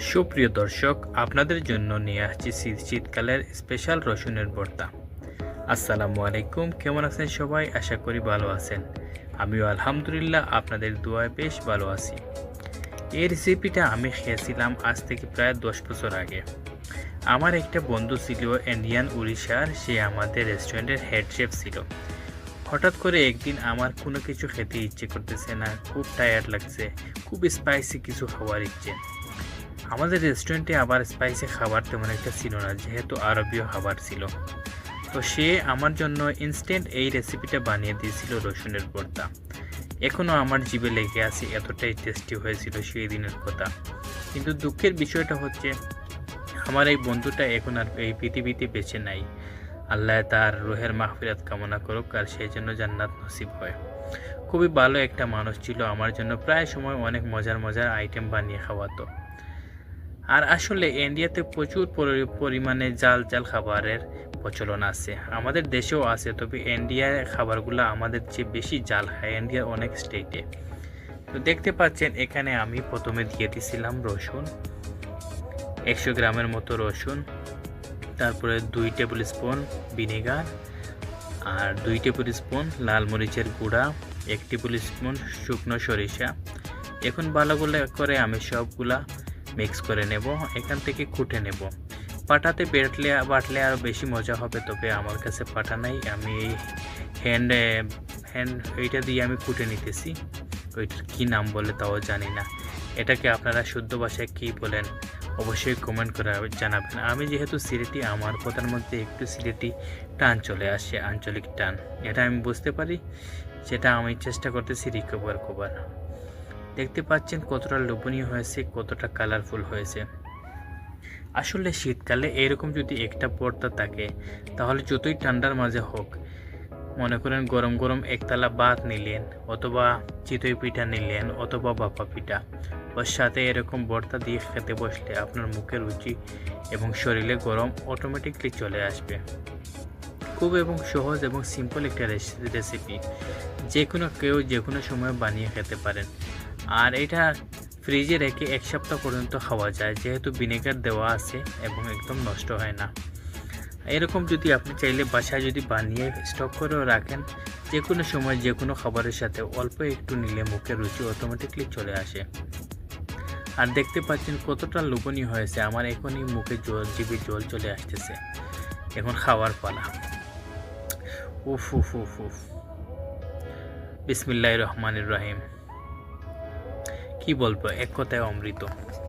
সুপ্রিয় দর্শক, আপনাদের জন্য নিয়ে আসছি শীতকালের স্পেশাল রসুনের ভর্তা। আসসালামু আলাইকুম, কেমন আছেন সবাই? আশা করি ভালো আছেন। আমিও আলহামদুলিল্লাহ আপনাদের দোয়ায় বেশ ভালো আছি। এই রেসিপিটা আমি খেয়েছিলাম আজ থেকে প্রায় 10 বছর আগে। আমার একটা বন্ধু ছিল ইন্ডিয়ান উড়িষ্যার, সে আমাদের রেস্টুরেন্টের হেড শেফ ছিল। হঠাৎ করে একদিন আমার কোনো কিছু খেতে ইচ্ছে করতেছে না, খুব টায়ার্ড লাগছে, খুব স্পাইসি কিছু খাওয়ার ইচ্ছে। আমাদের রেস্টুরেন্টে আবার স্পাইসি খাবার তেমন একটা ছিল না, যেহেতু আরবীয় খাবার ছিল। তো সে আমার জন্য ইনস্ট্যান্ট এই রেসিপিটা বানিয়ে দিয়েছিল, রসুনের ভর্তা। এখনও আমার জিভে লেগে আছে, এতটাই টেস্টি হয়েছিল সেই দিনের কথা। কিন্তু দুঃখের বিষয়টা হচ্ছে, আমার এই বন্ধুটা এখন আর এই পৃথিবীতে বেঁচে নাই। আল্লাহ তার রুহের মাগফিরাত কামনা করুক, আর সেই জন্য জান্নাত নসিব হয়। খুবই ভালো একটা মানুষ ছিল, আমার জন্য প্রায় সময় অনেক মজার মজার আইটেম বানিয়ে খাওয়াতো। আর আসলে ইন্ডিয়াতে প্রচুর পরিমাণে জাল জাল খাবারের প্রচলন আছে, আমাদের দেশেও আছে, তবে ইন্ডিয়ার খাবারগুলো আমাদের চেয়ে বেশি জাল খায় ইন্ডিয়ার অনেক স্টেটে। তো দেখতে পাচ্ছেন এখানে আমি প্রথমে দিয়ে দিছিলাম রসুন, 100 গ্রামের মতো রসুন, তারপরে 2 টেবিল স্পুন ভিনেগার, আর 2 টেবিল স্পুন লাল মরিচের গুঁড়া, 1 টেবিল স্পুন শুকনো সরিষা। এখন ভালো করে আমি সবগুলা মিক্স করে নেব, এখান থেকে কুটে নেব। পাটাতে বাটলে আরও বেশি মজা হবে, তবে আমার কাছে পাটা নাই, আমি এই হ্যান্ড এইটা দিয়ে আমি কুটে নিতেছি। ওইটার কী নাম বলে তাও জানি না, এটাকে আপনারা শুদ্ধ ভাষায় কী বলেন অবশ্যই কমেন্ট করে জানাবেন। আমি যেহেতু সিলেটি, আমার কথার মধ্যে একটু সিলেটি টান চলে আসে, আঞ্চলিক টান, এটা আমি বুঝতে পারি, সেটা আমি চেষ্টা করতেছি রিকভার করবার। দেখতে পাচ্ছেন কতটা লোভনীয় হয়েছে, কতটা কালারফুল হয়েছে। আসলে শীতকালে এরকম যদি একটা ভর্তা থাকে, তাহলে যতই ঠান্ডার মাঝে হোক, মনে করেন গরম গরম একতলা ভাত নিলেন, অথবা চিতই পিঠা নিলেন, অথবা ভাপা পিঠা, ওর সাথে এরকম ভর্তা দিয়ে খেতে বসলে আপনার মুখের রুচি এবং শরীরে গরম অটোমেটিকলি চলে আসবে। খুব এবং সহজ এবং সিম্পল একটা রেসিপি, যে কেউ যে কোনো সময় বানিয়ে খেতে পারেন। আর এটা ফ্রিজে রেখে 1 সপ্তাহ পর্যন্ত খাওয়া যায়, যেহেতু ভিনেগার দেওয়া আছে এবং একদম নষ্ট হয় না। এরকম যদি আপনি চাইলে বাসায় যদি বানিয়ে স্টক করেও রাখেন, যে কোনো সময় যে কোনো খাবারের সাথে অল্প একটু নিলে মুখের রুচি অটোমেটিকলি চলে আসে। আর দেখতে পাচ্ছেন কতটা লোভনীয় হয়েছে, আমার এখনই মুখে জিভে জল চলে আসতেছে। এখন খাওয়ার পালা। উফ উফ উফ উফ, বিসমিল্লাহির রহমানির রহিম। কি বলবো, এক কথায় অমৃত।